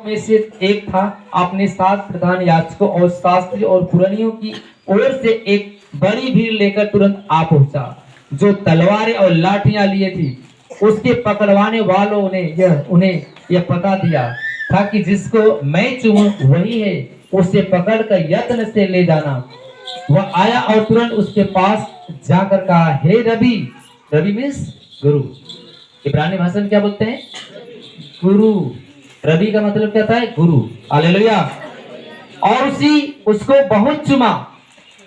में से एक था। अपने साथ प्रधान याजकों और शास्त्री और पुरानियों की ओर से एक बड़ी भीड़ लेकर तुरंत आ पहुंचा, जो तलवारें और लाठियां लिए थी। उसके पकड़वाने वालों ने उन्हें यह पता दिया था कि जिसको मैं चूमूं वही है, उसे पकड़कर यत्न से ले जाना। वह आया और तुरंत उसके पास जाकर कहा, हे रबी। रबी मीन्स गुरु। इब्रानी भाषा में क्या बोलते हैं? गुरु। रबी का मतलब क्या था? गुरु। हालेलुया। और उसको बहुत चुमा।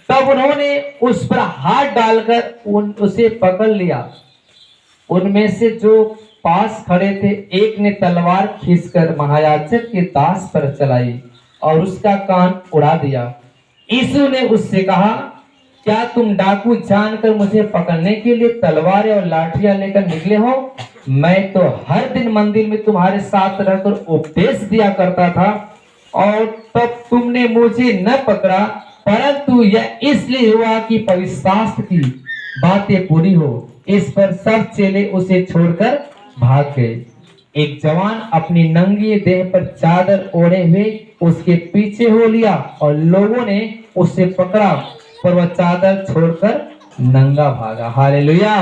तब उन्होंने उस पर हाथ डालकर उसे पकड़ लिया। उनमें से जो पास खड़े थे, एक ने तलवार खींचकर महायाजक के दास पर चलाई और उसका कान उड़ा दिया। यीशु ने उससे कहा, क्या तुम डाकू जानकर मुझे पकड़ने के लिए तलवारें और लाठियां लेकर निकले हो? मैं तो हर दिन मंदिर में तुम्हारे साथ रहकर उपदेश दिया करता था और तब तुमने मुझे न पकड़ा, परंतु यह इसलिए हुआ कि पवित्र शास्त्र की बातें पूरी हो। इस पर सब चेले उसे छोड़कर भाग गए। एक जवान अपनी नंगी देह पर चादर ओढ़े हुए उसके पीछे हो लिया और लोगों ने उसे पकड़ा, पर वह चादर छोड़कर नंगा भागा। हालेलुया।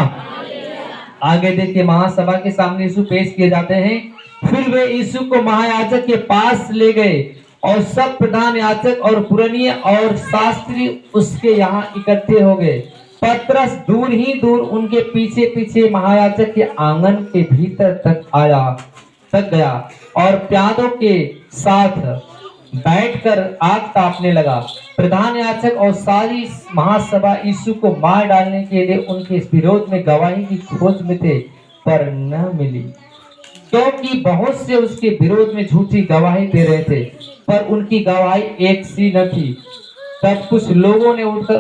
आगे देखिए, महासभा के सामने यीशु पेश किए जाते हैं। फिर वे यीशु को महायाजक के पास ले गए और सब प्रधान याजक और पुरानी और शास्त्री उसके यहाँ इकट्ठे हो गए। पतरस दूर ही दूर उनके पीछे पीछे महायाजक के आंगन के भीतर तक गया और प्यादों के साथ बैठकर आग तापने लगा। प्रधान याजक और सारी महासभा यीशु को मार डालने के लिए उनके विरोध में गवाही की खोज में थे, पर न मिली, क्योंकि बहुत से उसके विरोध में झूठी गवाही दे रहे थे, पर उनकी गवाही एक सी न थी। तब कुछ लोगों ने उठकर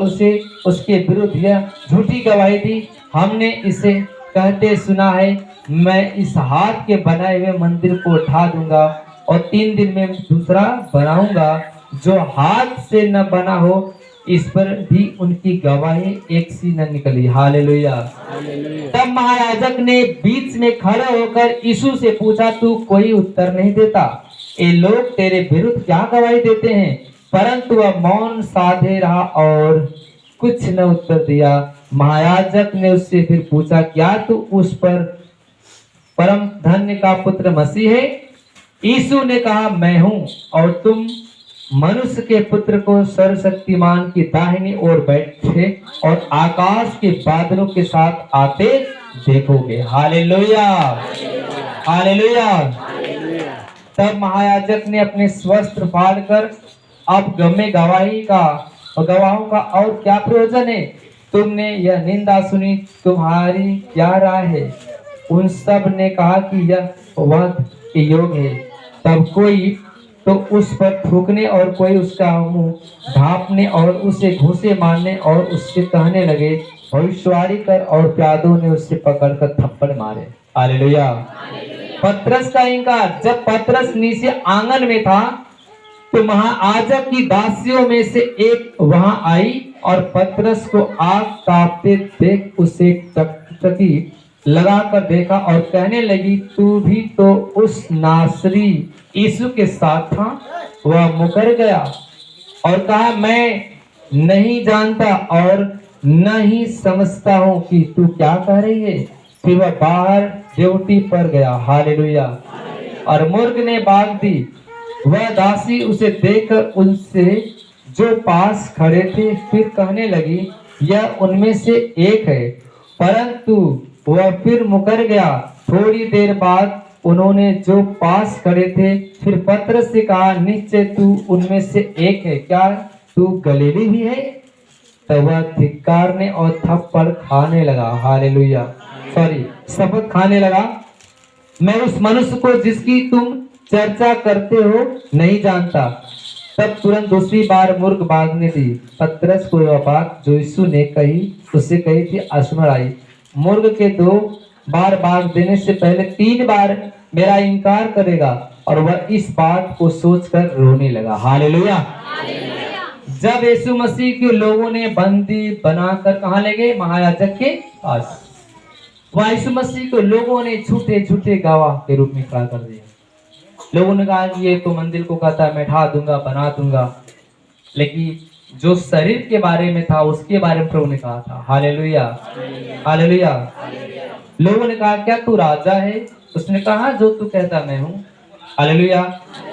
उसके विरुद्ध यह झूठी गवाही दी, हमने इसे कहते सुना है, मैं इस हाथ के बनाए हुए मंदिर को उठा दूंगा और 3 दिन में दूसरा बनाऊंगा जो हाथ से न बना हो। इस पर भी उनकी गवाही एक सी न निकली। हालेलुया। तब महायाजक ने बीच में खड़े होकर यीशु से पूछा, तू कोई उत्तर नहीं देता? ये लोग तेरे विरुद्ध क्या गवाही देते हैं? परंतु वह मौन साधे रहा और कुछ न उत्तर दिया। महायाजक ने उससे फिर पूछा, क्या तू उस पर परम धन्य का पुत्र मसीह है? यीशु ने कहा, मैं हूं, और तुम मनुष्य के पुत्र को सर्वशक्तिमान की दाहिनी ओर बैठे और आकाश के बादलों के साथ आते देखोगे। Hallelujah, hallelujah. तब महायाजक ने अपने वस्त्र फाड़कर, अब गमे गवाहों का और क्या प्रयोजन है? तुमने यह निंदा सुनी, तुम्हारी क्या राय है? उन सब ने कहा कि यह वध के योग्य है। तब कोई तो उस पर थूकने और कोई उसका मुंह ढांपने और उसे घूंसे मारने और उससे कहने लगे, भविष्यवाणी कर, और प्यादों ने उससे पकड़कर थप्पड़ मारे। हालेलुया। पतरस का इनकार। जब पतरस नीचे आंगन में था तो महायाजक की दासियों में से एक वहां आई और पतरस को आग तापते देख उसे टकटकी लगाकर देखा और कहने लगी, तू भी तो उस नासरी यीशु के साथ था। वह मुकर गया और कहा, मैं नहीं जानता और न ही समझता हूं कि तू क्या कह रही है। फिर वह बाहर ड्यूटी पर गया। हालेलुया। और मुर्ग ने बाग दी। वह दासी उसे देखकर उनसे जो पास खड़े थे फिर कहने लगी, यह उनमें से एक है, परंतु वह फिर मुकर गया। थोड़ी देर बाद उन्होंने जो पास खड़े थे फिर पतरस से कहा, निश्चय तू उनमें से एक है, क्या तू गलीली भी है? तब वह धिक्कारने और थप्पड़ खाने लगा। हालेलुया। शपथ खाने लगा, मैं उस मनुष्य को जिसकी तुम चर्चा करते हो नहीं जानता। तब तुरंत दूसरी बार मुर्ग भागने दी। पतरस को यह बात जो यीशु ने उससे कही थी स्मरण आई। मुर्ग के 2 बार भाग देने से पहले 3 बार मेरा इनकार करेगा। और वह इस बात को सोचकर रोने लगा। हालेलुया। जब यीशु मसीह के लोगों ने बंदी बनाकर कहां ले गए? महायाजक के पास। वह यीशु मसीह को लोगों ने झूठे गवाह के रूप में खड़ा कर दिया। लोगों ने कहा कि ये तो मंदिर को कहता है मैं ढा दूंगा, बना दूंगा, लेकिन जो शरीर के बारे में था उसके बारे में प्रभु ने कहा था। Hallelujah, hallelujah. लोगों ने कहा क्या तू राजा है? उसने कहा जो तू कहता मैं हूँ। हालेलुया।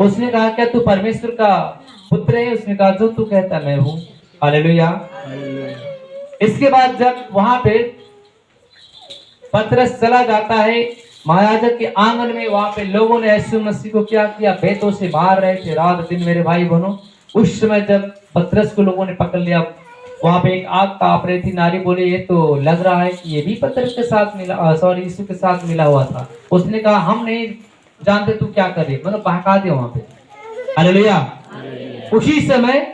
उसने कहा क्या तू परमेश्वर का पुत्र है? उसने कहा जो तू कहता मैं हूँ। हालेलुया। इसके बाद जब वहां पे पतरस चला जाता है महायाजक के आंगन में, वहां पे लोगों ने यीशु मसीह को क्या किया? बेतों से मार रहे थे रात दिन मेरे भाई बहनों। उस समय जब पतरस को लोगों ने पकड़ लिया, वहां पे एक आग ताप रही थी। नारी बोले ये तो लग रहा है कि ये भी पतरस के साथ मिला, सॉरी यीशु के साथ मिला हुआ था। उसने कहा हम नहीं जानते तू क्या कर रही है, मतलब बहका दिया वहां पे। हालेलुया। उसी समय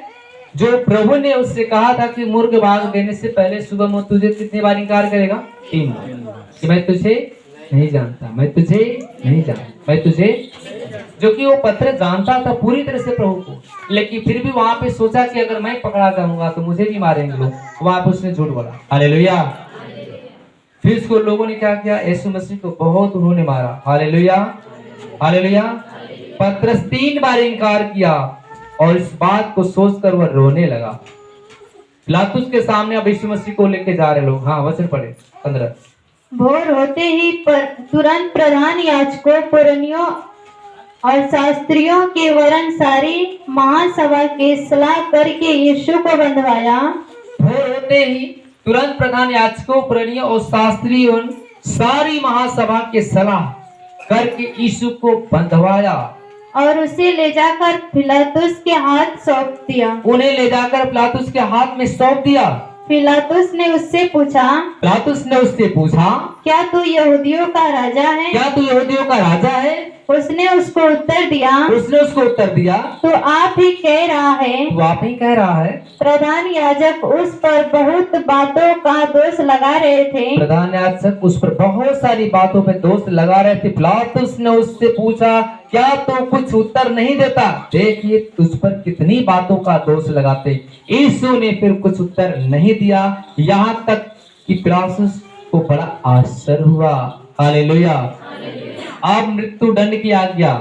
जो प्रभु ने उससे कहा था कि मुर्ग भाग देने से पहले सुबह में तुझे कितनी बार इनकार करेगा? 3 बार, कि मैं तुझे नहीं जानता, मैं तुझे नहीं जानता, मैं तुझे। जो कि वो पतरस जानता था पूरी तरह से प्रभु को, लेकिन फिर भी वहां पे सोचा कि अगर मैं पकड़ा जाऊंगा तो मुझे भी मारेंगे लोग। वहां पे उसने झूठ बोला। हालेलुया। फिर उसको लोगों ने क्या किया? यीशु मसीह को बहुत उन्होंने मारा। Hallelujah, hallelujah. पतरस 3 बार इनकार किया और इस बात को सोचकर वह रोने लगा। पिलातुस के सामने अब यीशु मसीह को लेके जा रहे लोग। हाँ, वचन पढ़े 15। भोर होते ही तुरंत प्रधान याजकों, पुरनियों और शास्त्रियों के वरन सारी महासभा के सलाह करके यीशु को बंधवाया। भोर होते ही तुरंत प्रधान याजकों, पुरनियों और शास्त्रियों सारी महासभा के सलाह करके यीशु को बंधवाया और उसे ले जाकर पिलातुस के हाथ सौंप दिया। उन्हें ले जाकर पिलातुस के हाथ में सौंप दिया। पिलातुस ने उससे पूछा, पिलातुस ने उससे पूछा क्या तू यहूदियों का राजा है? क्या तू यहूदियों का राजा है? उसने उसको उत्तर दिया, उसने उसको उत्तर दिया तो आप ही कह रहा है। तू आप ही कह रहा है। प्रधान याजक उस पर बहुत बातों का दोष लगा रहे थे। प्रधान याजक उस पर बहुत सारी बातों पे दोष लगा रहे थे। पिलातुस ने उससे पूछा क्या तू कुछ उत्तर नहीं देता? देखिए तुझ पर कितनी बातों का दोष लगाते। यीशु ने फिर कुछ उत्तर नहीं दिया, यहाँ तक कि पिलातुस को बड़ा आश्चर्य हुआ। हालेलुया। अब मृत्यु दंड की आज्ञा।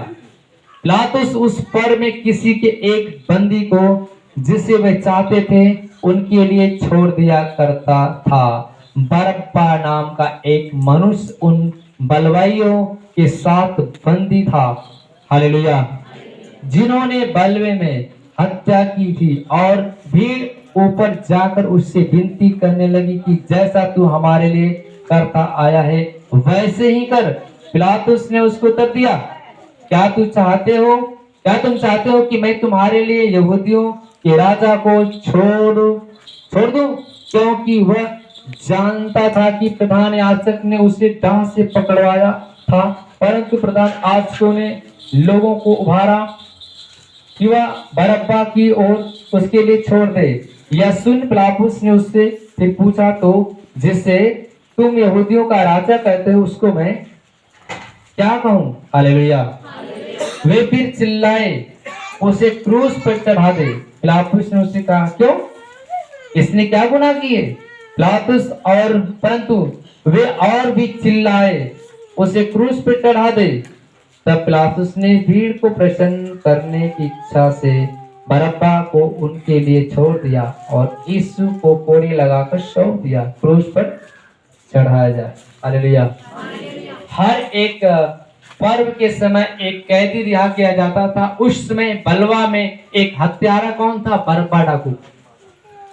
पिलातुस उस पर में किसी के एक बंदी को जिसे वे चाहते थे उनके लिए छोड़ दिया करता था। बरअब्बा नाम का एक मनुष्य उन बलवाइयों के साथ बंदी था। हालेलुया। जिन्होंने बलवे में हत्या की थी, और भीड़ ऊपर जाकर उससे विनती करने लगी कि जैसा तू हमारे लिए करता आया है वैसे ही कर। पिलातुस ने उसको उत्तर दिया, क्या तुम चाहते हो कि मैं तुम्हारे लिए यहूदियों के राजा को छोड़ दूं? क्योंकि वह जानता था कि प्रधान याजक ने उसे डांस से पकड़वाया था, परंतु प्रधान याजकों ने लोगों को उभारा कि वह बरअब्बा की ओर उसके लिए छोड़ दे। यह सुन पिलातुस ने उससे फिर पूछा, तो जिसे तुम यहूदियों का राजा कहते हो उसको मैं क्या कहूं? हालेलुया। वे फिर चिल्लाए, उसे क्रूस पर चढ़ा दे। पिलातुस ने उससे कहा, क्यों? इसने क्या गुनाह किए? पिलातुस और परंतु वे और भी चिल्लाए, उसे क्रूस पर चढ़ा दे। तब पिलातुस ने भीड़ को प्रसन्न करने की इच्छा से बरअब्बा को उनके लिए छोड़ दिया और यीशु को कोड़े लगाकर सौंप दिया, क्रूस पर चढ़ाया जाए। हालेलुया। हर एक पर्व के समय एक कैदी रिहा किया जाता था। उस समय बलवा में एक हत्यारा कौन था? बरअब्बा डाकू।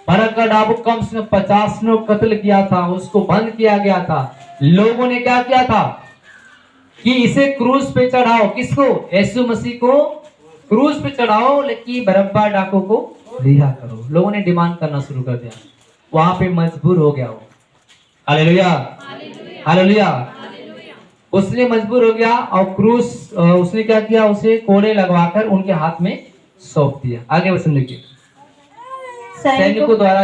बरअब्बा डाकू कम से कम 50 ने कत्ल किया था, उसको बंद किया गया था। लोगों ने क्या किया था कि इसे क्रूस पे चढ़ाओ। किसको? यीशु मसीह को क्रूस पे चढ़ाओ, लेकिन बरअब्बा डाकू को रिहा करो। लोगों ने डिमांड करना शुरू कर दिया, वहां पे मजबूर हो गया वो। Hallelujah, hallelujah. उसने मजबूर हो गया और क्रूस उसने क्या किया? उसे कोड़े लगवाकर उनके हाथ में सौंप दिया। आगे वचन लिखिए। सैनिकों द्वारा